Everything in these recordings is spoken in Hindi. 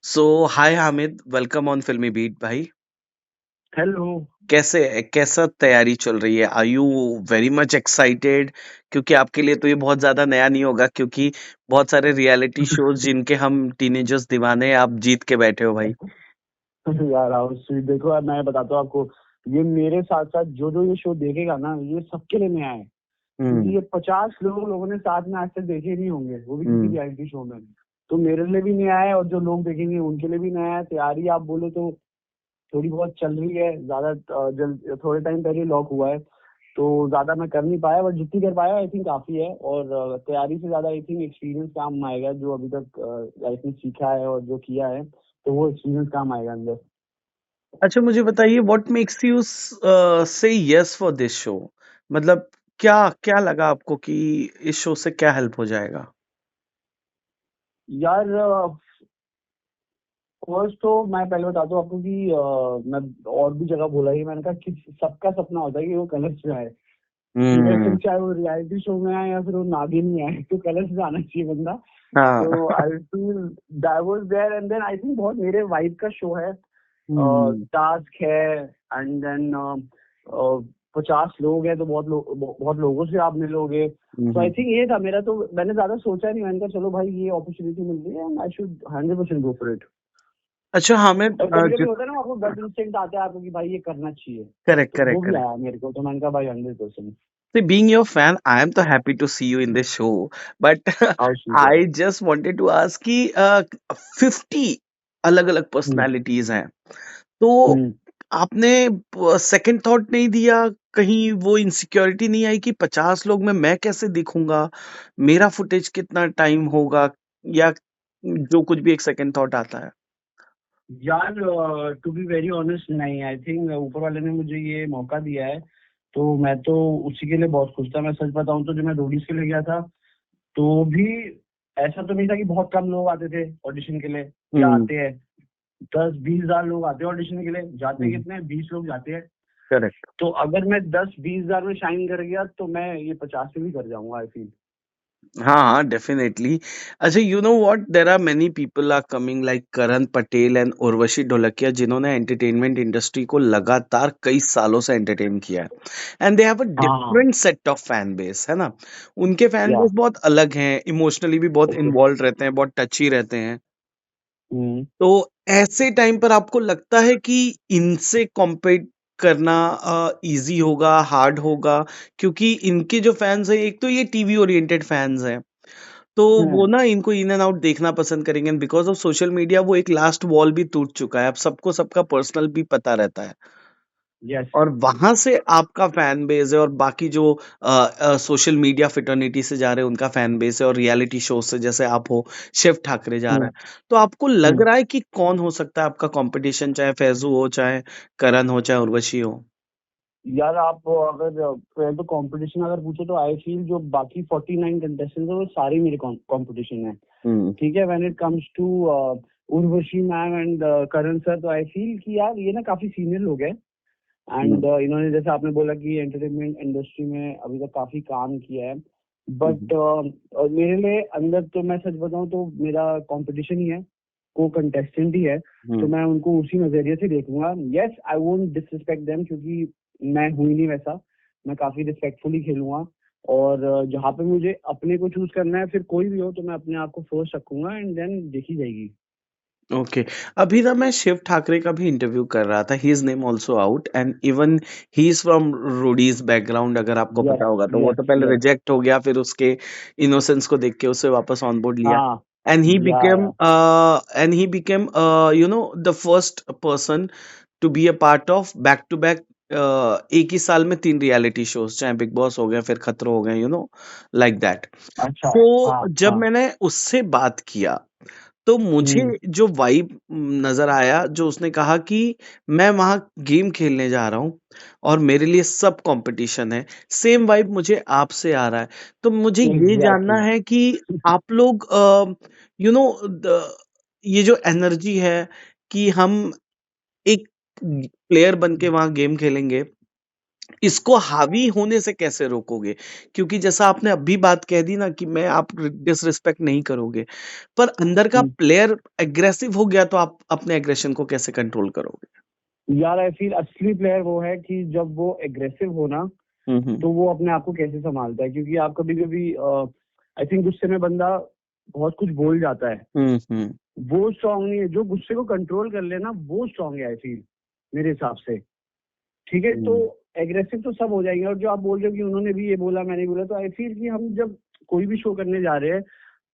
So hi Hamid, welcome on filmi beat भाई। हेलो। कैसा तैयारी चल रही है? Are you very much excited? क्योंकि आपके लिए तो ये बहुत ज्यादा नया नहीं होगा, क्योंकि बहुत सारे रियलिटी शोज जिनके हम टीनेजर्स दीवाने हैं, आप जीत के बैठे हो भाई। यार आओ स्वीट, देखो यार मैं बताता हूँ आपको। ये मेरे साथ साथ जो जो ये शो देखेगा ना, ये सबके लिए नया है। क्योंकि हम्म। ये 50 लोगों ने साथ में आज तक देखे नहीं होंगे, वो भी किसी हम्म। रियलिटी शो में। तो मेरे लिए भी नया है और जो लोग देखेंगे उनके लिए भी नया है। तैयारी आप बोलो तो थोड़ी बहुत चल रही है। ज्यादा जल्द थोड़े टाइम पहले लॉक हुआ है, तो ज्यादा मैं कर नहीं पाया, बट जितनी कर पाया आई थिंक काफी है। और तैयारी से ज्यादा आई थिंक एक्सपीरियंस काम आएगा, जो अभी तक लाइफ में सीखा है और जो किया है, तो वो एक्सपीरियंस काम आएगा अंदर। अच्छा, मुझे बताइए, व्हाट मेक्स यू से यस फॉर दिस शो? मतलब क्या क्या लगा आपको कि इस शो से क्या हेल्प हो जाएगा? यार फर्स्ट तो मैं पहले बताता हूँ आपको कि मैं और भी जगह बोला ही, मैंने कहा कि सबका सपना होता है कि वो कलर्स में आए। इधर फिर हम्म। चाहे वो रियलिटी शो में आए या फिर वो नागिन में आए, तो कलर्स में आना चाहिए बंदा। हाँ। तो I feel that was there, and then I think बहुत मेरे वाइब का शो है। हम्म। टास्क है, एंड देन 50 लोग हैं तो बहुत लोगों से आप मिलोगे। तो आई हम्म। थिंक ये था मेरा, तो मैंने ज्यादा सोचा नहीं, मैंने कहा चलो भाई ये अपॉर्चुनिटी मिल रही है and I should 100% go for it. अच्छा हामिद, और कभी कभी होता है ना, आपको गट इंस्टिंक्ट आता है आपको कि भाई ये करना चाहिए। करेक्ट तो वो करेक्ट भी करेक्ट। आया मेरे को, तो मैंने कहा भाई 100%। See, being your fan, I am so happy to see you in this show. But how sweet है। I just wanted to ask कि 50 अलग अलग हम्म। पर्सनालिटीज हैं, तो हम्म। आपने सेकंड थॉट नहीं दिया? कहीं वो इनसिक्योरिटी नहीं आई कि 50 लोग में मैं कैसे दिखूंगा, मेरा फुटेज कितना टाइम होगा, या जो कुछ भी एक सेकंड थॉट आता है? यार टू बी वेरी ऑनेस्ट, नहीं, आई थिंक ऊपर वाले ने मुझे ये मौका दिया है, तो मैं तो उसी के लिए बहुत खुश था। मैं सच बताऊं तो जब मैं रोडीज के लिए गया था, तो भी ऐसा तो नहीं था कि बहुत कम लोग आते थे ऑडिशन के लिए, या हम्म। आते हैं। 10-20 हजार लोग आते हैं ऑडिशन के लिए, जाते हम्म। कितने 20 लोग जाते हैं। करेक्ट। तो अगर मैं 10-20 हजार में शाइन कर गया, तो मैं ये 50 में भी कर जाऊंगा आई फील। हाँ हाँ, डेफिनेटली। अच्छा, you know what, there are many people are coming like Karan Patel and Urvashi Dholakia, जिन्होंने एंटरटेनमेंट इंडस्ट्री को लगातार कई सालों से एंटरटेन किया है, एंड दे हैव अ हाँ। Different set of fan base, है ना? उनके फैन या। बेस बहुत अलग हैं, इमोशनली भी बहुत इन्वॉल्व रहते हैं, बहुत टची रहते हैं। हम्म। तो ऐसे टाइम पर आपको लगता है कि इनसे कॉम्पीट करना इजी होगा, हार्ड होगा? क्योंकि इनके जो फैंस हैं, एक तो ये टीवी ओरिएंटेड फैंस हैं, तो वो हम्म। ना इनको इन एंड आउट देखना पसंद करेंगे। बिकॉज ऑफ सोशल मीडिया वो एक लास्ट वॉल भी टूट चुका है, अब सबको सबका पर्सनल भी पता रहता है, यस। और वहां से आपका फैन बेस है, और बाकी जो सोशल मीडिया फिटर्निटी से जा रहे हैं उनका फैन बेस है, और रियलिटी शो से जैसे आप हो, शिव ठाकरे जा रहा हम्म। है। तो आपको लग हम्म। रहा है कि कौन हो सकता है आपका कंपटीशन, चाहे फैजू हो, चाहे करण हो, चाहे उर्वशी हो? यार आप अगर पहले तो कंपटीशन अगर पूछे, तो आई फील जो बाकी 49 कंटेस्टेंट है वो सारे मेरे कंपटीशन है। हम्म। ठीक है, when it comes to Urvashi ma'am and Karan sir, तो आई फील कि यार ये ना काफी सीनियर लोग हैं। एंड हम्म। इन्होंने जैसे आपने बोला कि एंटरटेनमेंट इंडस्ट्री में अभी तक काफी काम किया है। बट मेरे लिए अंदर तो मैं सच बताऊं तो मेरा कंपटीशन ही है, को कंटेस्टेंट ही है। तो हम्म। मैं उनको उसी नजरिए से देखूंगा। Yes, I won't disrespect them, क्योंकि मैं हूं ही नहीं वैसा। मैं काफी रिस्पेक्टफुली खेलूंगा। और जहाँ पे मुझे अपने को चूज करना है, फिर कोई भी हो, तो मैं अपने आप को फर्स्ट रखूंगा एंड देन देखी जाएगी। ओके। अभी ना मैं शिव ठाकरे का भी इंटरव्यू कर रहा था, he is name also out, and even he is from Roadies background, अगर आपको पता यस। होगा तो। वो यस। तो पहले यस। रिजेक्ट हो गया, फिर उसके इनोसेंस को देख के उसे वापस ऑन बोर्ड लिया, हाँ। And yeah. He became you know the first person to be a part of back to back, एक ही साल में 3 रियलिटी शोज, चाहे बिग बॉस हो गया, फिर खतरों हो गए, यू नो, लाइक दैट। अच्छा। तो हाँ। जब हाँ। मैंने उससे बात किया, तो मुझे हम्म। जो वाइब नज़र आया, जो उसने कहा कि मैं वहाँ गेम खेलने जा रहा हूँ और मेरे लिए सब कॉम्पिटिशन है, सेम वाइब मुझे आपसे आ रहा है। तो मुझे ये जानना एग्जैक्टली। है कि आप लोग यू नो द ये जो एनर्जी है कि हम एक प्लेयर बन के वहाँ गेम खेलेंगे, इसको हावी होने से कैसे रोकोगे? क्योंकि जैसा आपने अभी बात कह दी ना कि मैं आप डिसरिस्पेक्ट नहीं करोगे, पर अंदर का हम्म। प्लेयर एग्रेसिव हो गया तो आप अपने एग्रेशन को कैसे कंट्रोल करोगे? यार आई फील असली प्लेयर वो है कि जब वो एग्रेसिव हो ना, हुँ, हुँ। तो वो अपने आप को कैसे संभालता है, क्योंकि आप कभी कभी आई थिंक गुस्से में बंदा बहुत कुछ बोल जाता है। हुँ, हुँ। वो स्ट्रांग नहीं है। जो गुस्से को कंट्रोल कर लेना वो स्ट्रांग है आई फील, मेरे हिसाब से। ठीक है, तो हुँ, एग्रेसिव तो सब हो जाएंगे। और जो आप बोल रहे हो कि उन्होंने भी ये बोला मैंने बोला, तो आई फील कि हम जब कोई भी शो करने जा रहे हैं,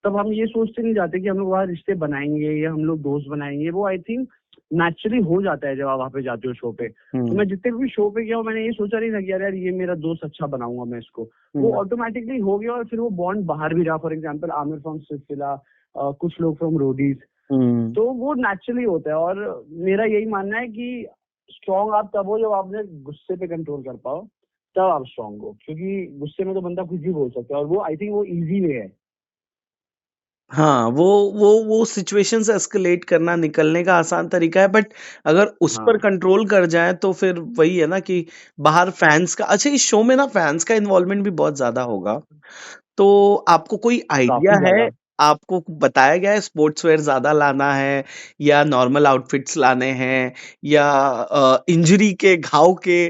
तब हम ये सोचते नहीं जाते कि हम लोग वहाँ रिश्ते बनाएंगे या हम लोग दोस्त बनाएंगे। वो आई थिंक नेचुरली हो जाता है जब आप वहाँ पे जाते हो शो पे। तो हुँ, मैं जितने भी शो पे गया हूँ, मैंने ये सोचा नहीं था कि यार यार ये मेरा दोस्त अच्छा बनाऊंगा मैं इसको। वो हुँ, ऑटोमेटिकली हो गया और फिर वो बॉन्ड बाहर भी रहा। फॉर एग्जाम्पल आमिर फ्रॉम सिलसिला, कुछ लोग फ्रॉम रोडीज। हुँ। तो वो नेचुरली होता है। और मेरा यही मानना है कि स्ट्रांग आप तब हो जब आपने गुस्से पे कंट्रोल कर पाओ, तब आप स्ट्रांग हो। क्योंकि गुस्से में तो बंदा कुछ भी बोल सकता है, और वो आई थिंक वो इजी वे है। हाँ, वो सिचुएशन से एस्केलेट करना निकलने का आसान तरीका है, बट अगर उस पर हाँ, कंट्रोल कर जाएँ तो फिर वही है ना कि बाहर फैन्स का अच्छा इस शो में ना फैन्स का इन्वॉल्वमेंट भी बहुत ज़्यादा होगा। तो आपको कोई आइडिया काफी है? ज्यादा। आपको बताया गया है स्पोर्ट्स वियर ज़्यादा लाना है या नॉर्मल आउटफिट्स लाने हैं या इंजरी के घाव के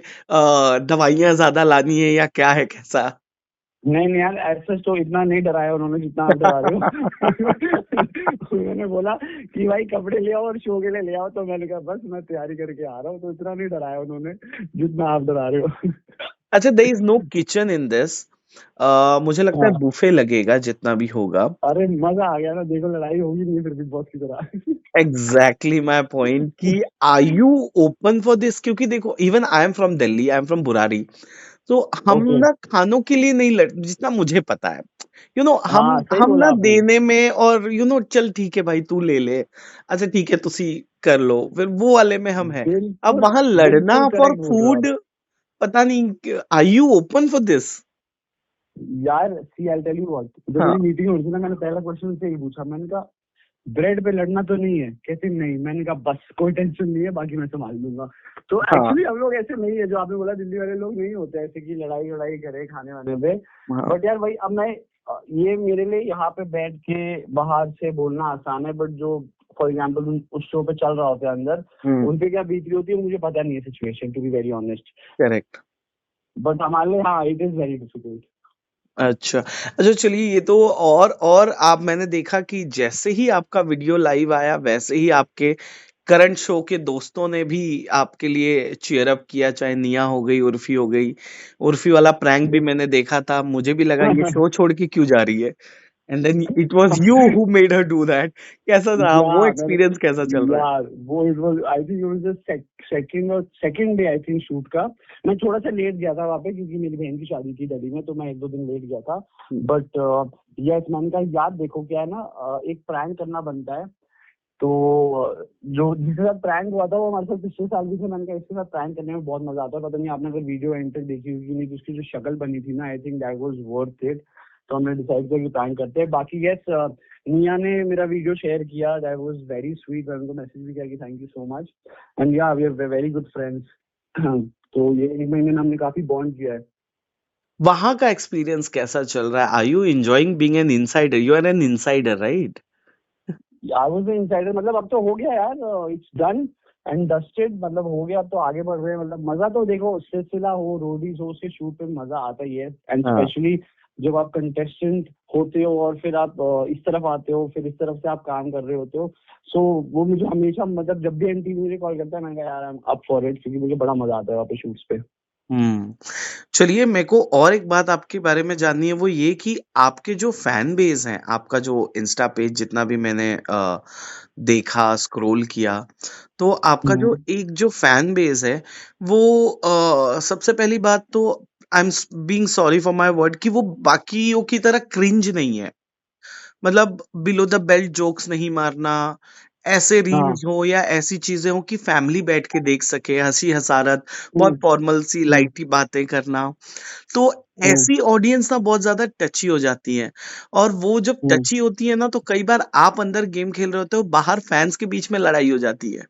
दवाइयाँ ज़्यादा लानी है या क्या है कैसा? नहीं नहीं यार, ऐसा तो इतना नहीं डराया उन्होंने जितना आप डरा रहे हो। उन्होंने बोला कि भाई कपड़े ले आओ और शो के लिए ले आओ, तो मैंने कहा बस मैं तैयारी करके आ रहा हूँ। तो इतना नहीं डराया उन्होंने जितना आप डरा रहे हो। अच्छा there is no kitchen in this मुझे लगता है हाँ, बुफे लगेगा जितना भी होगा। अरे मजा आ गया ना, देखो लड़ाई होगी नहीं फिर बिग बॉस की तरह। एग्जैक्टली माय पॉइंट कि are you open for this क्योंकि देखो even I am from Delhi I am from Burari तो हम ओके। ना खानों के लिए नहीं लड़ जितना मुझे पता है हम हाँ, सही हम बोला ना आपने। देने में और चल ठीक है भाई तू ले ले अच्छा ठीक है तुसी कर लो फिर वो वाले में हम हैं अब बिल्कुल वहां लड़ना बिल्कुल फॉर करेक्ट बोल रहे हो आप। फूड पता नहीं are you open for this यार see I tell you what, जब हाँ मेरी मीटिंग हो रही थी ना, मैंने पहला क्वेश्चन से ही पूछा। मैंने कहा ब्रेड पे लड़ना तो नहीं है? कहते नहीं। मैंने कहा बस कोई टेंशन नहीं है, बाकी मैं संभाल लूंगा। तो हाँ एक्चुअली हम लोग ऐसे नहीं है, जो आपने बोला दिल्ली वाले लोग नहीं होते ऐसे कि लड़ाई लड़ाई करे खाने वाने पे। हाँ बट यार भाई, अब मैं ये मेरे लिए यहाँ पे बैठ के बाहर से बोलना आसान है, बट जो फॉर एग्जाम्पल उस शो पे चल रहा होता है अंदर, हम्म उन पे क्या बीत रही होती है मुझे पता नहीं है situation, to be very honest. Correct but हमारे लिए हाँ, इट इज वेरी डिफिकल्ट। अच्छा, अच्छा चलिए ये तो और आप मैंने देखा कि जैसे ही आपका वीडियो लाइव आया वैसे ही आपके करंट शो के दोस्तों ने भी आपके लिए चीयर अप किया चाहे निया हो गई उर्फी हो गई उर्फी वाला प्रैंक भी मैंने देखा था मुझे भी लगा ये शो छोड़ के क्यों जा रही है and then it was you who made her do that कैसा रहा या वो मैंने एक्सपीरियंस कैसा चल रहा है यार वो it was I think it was the second day I think shoot का। मैं थोड़ा सा लेट गया था वहाँ पे, क्योंकि मेरी बहन की शादी थी दिल्ली में, तो मैं एक दो दिन लेट गया था। हम्म, बट यस, मैंने कहा यार देखो क्या है ना, एक प्रैंक करना बनता है। तो जो जिसके साथ प्रैंक हुआ था वो हमारे साथ पिछले साल भी थे। मैंने कहा इसके साथ प्रैंक करने में बहुत मजा आता है। पता नहीं आपने अगर वीडियो एंड तक देखी होगी कि नहीं, तो उसकी जो शक्ल बनी थी ना, I think that was worth it. तो हमने डिसाइड किया कि प्रैंक करते हैं। बाकी यस, निया ने मेरा वीडियो शेयर किया, दैट वाज वेरी स्वीट। मैंने उनको मैसेज भी किया कि thank you so much, and ya we are very good friends. तो ये एक महीने में हमने काफी बॉन्ड किया है। वहां का एक्सपीरियंस कैसा चल रहा है are you enjoying being an insider you are an insider right I was the insider. मतलब अब तो हो गया यार, इट्स डन एंड डस्टेड। मतलब हो गया, अब तो आगे बढ़ रहे हैं। मतलब मजा तो देखो, सिलसिला हो रोडीज हो, उसके शूट पे मजा आता ही है। एंड हाँ स्पेशली जब आप कंटेस्टेंट होते हो और फिर आप इस तरफ आते हो, फिर इस तरफ से आप काम कर रहे होते हो। सो वो मुझे हमेशा, मतलब जब भी एनटीवी मुझे कॉल करता है, मैंने कहा यार I am up for it, क्योंकि मुझे बड़ा मजा आता है वहाँ पे शूट्स पे। हुँ। चलिए मेरे को और एक बात आपके बारे में जाननी है वो ये कि आपके जो फैन बेस हैं, आपका जो इंस्टा पेज जितना भी मैंने देखा, स्क्रॉल किया, तो आपका जो हम्म। एक जो फैन बेस है वो सबसे पहली बात तो I am being sorry for my word कि वो बाकियों की तरह क्रिंज नहीं है। मतलब बिलो द बेल्ट जोक्स नहीं मारना, ऐसे हाँ। रील्स हो या ऐसी चीज़ें हो कि फैमिली बैठ के देख सके, हँसी-हँसारत, हम्म। बहुत फॉर्मल सी हम्म। लाइट ही बातें करना। तो हम्म। ऐसी ऑडियंस ना बहुत ज़्यादा टची हो जाती है और वो जब हम्म। टची होती है ना तो कई बार आप अंदर गेम खेल रहे होते हो, बाहर फैन्स के बीच में लड़ाई हो जाती है।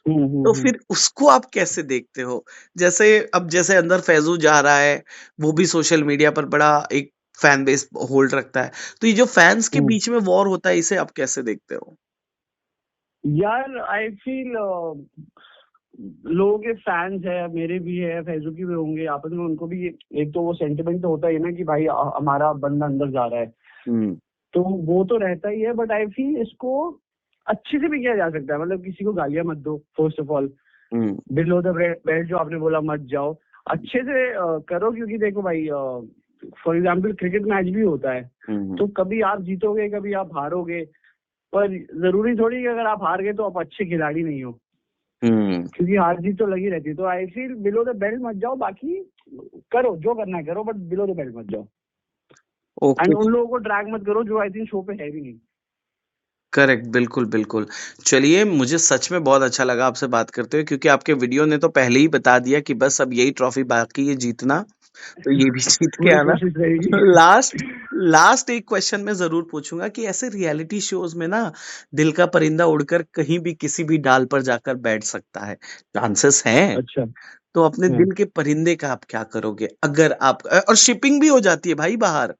तो हम्म। फिर उसको आप कैसे देखते हो? जैसे अब जैसे अंदर फैज़ू जा रहा है, वो भी सोशल मीडिया पर बड़ा एक फैन बेस होल्ड रखता है। तो ये जो फैन्स के हम्म। बीच में वॉर होता है, इसे आप कैसे देखते हो? यार आई फील लोगों के फैंस है, मेरे भी है, फैजू की भी होंगे, आपस में उनको भी एक तो वो सेंटिमेंट तो होता ही है ना कि भाई हमारा बंदा अंदर जा रहा है, हुँ, तो वो तो रहता ही है। बट आई फील इसको अच्छे से भी किया जा सकता है, मतलब किसी को गालियां मत दो first of all, hmm, below the belt जो आपने बोला मत जाओ, अच्छे से करो, क्योंकि देखो भाई फॉर एग्जाम्पल क्रिकेट मैच भी होता है, हुँ, हुँ, तो कभी आप जीतोगे कभी आप हारोगे, पर जरूरी थोड़ी कि अगर आप हार गए तो आप अच्छे खिलाड़ी नहीं हो, हुँ। क्योंकि हार जीत तो लगी रहती है। तो I feel below the belt मत जाओ, बाकी करो जो करना है करो, बट बिलो द बेल्ट मत जाओ। ओके, एंड उन लोगों को ड्रैग मत करो जो आई थिंक शो पे है भी नहीं। करेक्ट, बिल्कुल, बिल्कुल। चलिए, मुझे सच में बहुत अच्छा लगा आपसे बात करते हुए क्योंकि आपके वीडियो ने तो पहले ही बता दिया कि बस अब यही ट्रॉफ़ी बाकी है जीतना, तो ये भी जीत के पूरी आना। कोशिश रहेगी। लास्ट लास्ट एक क्वेश्चन मैं ज़रूर पूछूँगा कि ऐसे रियलिटी शोज़ में ना दिल का परिंदा उड़कर कहीं भी किसी भी डाल पर जाकर बैठ सकता है, चांसेस हैं। अच्छा। तो अपने हाँ। दिल के परिंदे का आप क्या करोगे? अगर आप और शिपिंग भी हो जाती है भाई बाहर,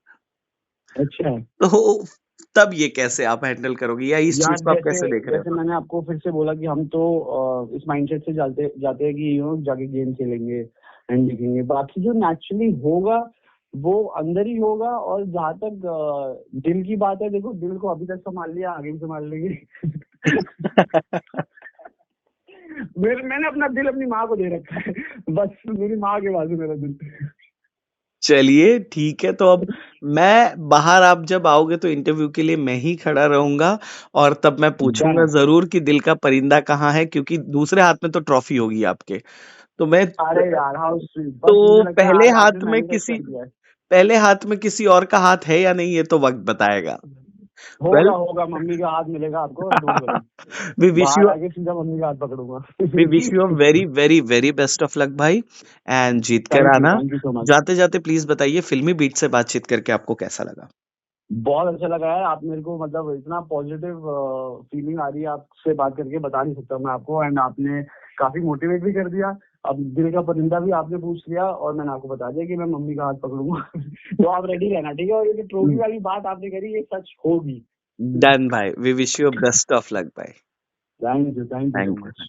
अच्छा। तो तब ये कैसे आप हैंडल करोगे या इस यार चीज़ को आप जैसे कैसे देख रहे जैसे हो? मैंने आपको फिर से बोला कि हम तो इस माइंडसेट से जाते जाते हैं कि जाके गेम खेलेंगे एंड देखेंगे, बाकी जो नेचुरली होगा वो अंदर ही होगा। और जहाँ तक दिल की बात है, देखो दिल को अभी तक संभाल लिया, आगे भी संभाल लेंगे। मैंने अपना दिल अपनी माँ को दे रखा है, बस मेरी माँ के बाजू मेरा दिल। चलिए, ठीक है, तो अब मैं बाहर आप जब आओगे तो इंटरव्यू के लिए मैं ही खड़ा रहूँगा और तब मैं पूछूँगा डन। ज़रूर कि दिल का परिंदा कहाँ है क्योंकि दूसरे हाथ में तो ट्रॉफ़ी होगी आपके। तो मैं अरे यार हाउ स्वीट, बस मुझे तो लगता है आज आपने मैनिफेस्ट कर दिया है। पहले हाथ में किसी और का हाथ है या नहीं ये तो वक़्त बताएगा। होगा वेल होगा, मम्मी का हाथ मिलेगा आपको, डोंट वरी। वी विश बाहर यू आके सीधा मम्मी का हाथ पकड़ूंगा। We wish you a very, very, very best of luck भाई एंड जीत कर आना। Thank you so much. जाते-जाते प्लीज़ बताइए फ़िल्मी बीट से बातचीत करके आपको कैसा लगा? बहुत अच्छा लगा है, आप मेरे को मतलब इतना पॉजिटिव फीलिंग आ रही है आपसे बात करके, बता नहीं सकता मैं आपको। एंड आपने काफी मोटिवेट भी कर दिया। अब दिल का परिंदा भी आपने पूछ लिया और मैंने आपको बता दिया कि मैं मम्मी का हाथ पकड़ूंगा। तो आप रेडी रहना, ठीक है। और ये जो ट्रॉफी वाली बात आपने करी, ये सच होगी। डन भाई, we wish you best of luck भाई। Thank you so thank you much.